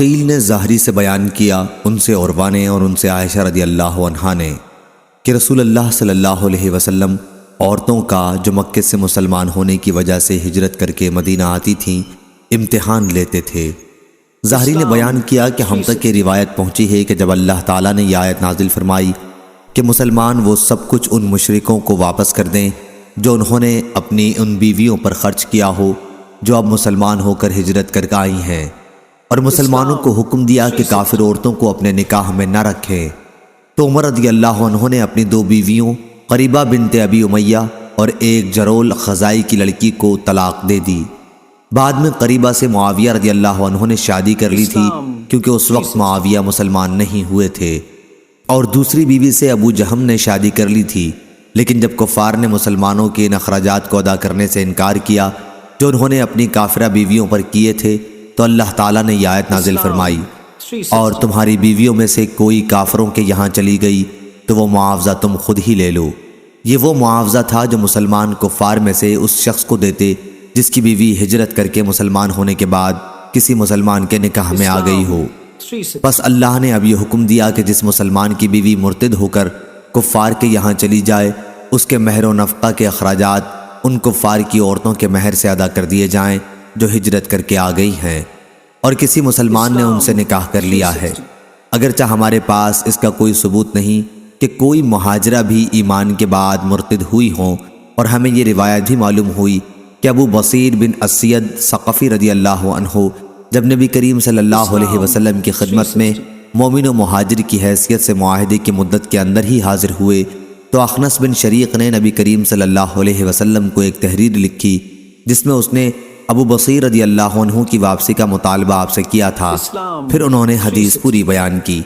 عقیل نے زہری سے بیان کیا، ان سے عروہ نے اور ان سے عائشہ رضی اللہ عنہا نے کہ رسول اللہ صلی اللہ علیہ وسلم عورتوں کا جو مکے سے مسلمان ہونے کی وجہ سے ہجرت کر کے مدینہ آتی تھیں امتحان لیتے تھے۔ زہری نے بیان کیا کہ ہم تک یہ روایت پہنچی ہے کہ جب اللہ تعالیٰ نے یہ آیت نازل فرمائی کہ مسلمان وہ سب کچھ ان مشرکوں کو واپس کر دیں جو انہوں نے اپنی ان بیویوں پر خرچ کیا ہو جو اب مسلمان ہو کر ہجرت کر کے آئی ہیں، اور مسلمانوں کو حکم دیا کہ کافر عورتوں کو اپنے نکاح میں نہ رکھیں، تو عمر رضی اللہ عنہ نے اپنی 2 بیویوں قریبہ بنت ابی امیہ اور ایک جرول خزائی کی لڑکی کو طلاق دے دی۔ بعد میں قریبہ سے معاویہ رضی اللہ عنہ نے شادی کر لی تھی کیونکہ اس وقت معاویہ مسلمان نہیں ہوئے تھے، اور دوسری بیوی سے ابو جہم نے شادی کر لی تھی، لیکن جب کفار نے مسلمانوں کے ان اخراجات کو ادا کرنے سے انکار کیا جو انہوں نے اپنی کافرہ بیویوں پر کیے تھے، تو اللہ تعالیٰ نے یہ آیت نازل فرمائی، اور تمہاری بیویوں میں سے کوئی کافروں کے یہاں چلی گئی تو وہ معاوضہ تم خود ہی لے لو۔ یہ وہ معاوضہ تھا جو مسلمان کفار میں سے اس شخص کو دیتے جس کی بیوی ہجرت کر کے مسلمان ہونے کے بعد کسی مسلمان کے نکاح میں آ گئی ہو۔ بس اللہ نے اب یہ حکم دیا کہ جس مسلمان کی بیوی مرتد ہو کر کفار کے یہاں چلی جائے، اس کے مہر و نفقہ کے اخراجات ان کفار کی عورتوں کے مہر سے ادا کر دیے جائیں جو ہجرت کر کے آ گئی ہیں، اور کسی مسلمان نے ان سے نکاح کر لیا ہے، اگرچہ ہمارے پاس اس کا کوئی ثبوت نہیں کہ کوئی مہاجرہ بھی ایمان کے بعد مرتد ہوئی ہوں، اور ہمیں یہ روایت بھی معلوم ہوئی کہ ابو بصیر بن اسید ثقفی رضی اللہ عنہ جب نبی کریم صلی اللہ علیہ وسلم کی خدمت میں مومن و مہاجر کی حیثیت سے معاہدے کی مدت کے اندر ہی حاضر ہوئے تو اخنس بن شریق نے نبی کریم صلی اللہ علیہ وسلم کو ایک تحریر لکھی جس میں اس نے ابو بصیر رضی اللہ عنہ کی واپسی کا مطالبہ آپ سے کیا تھا۔ پھر انہوں نے حدیث پوری بیان کی۔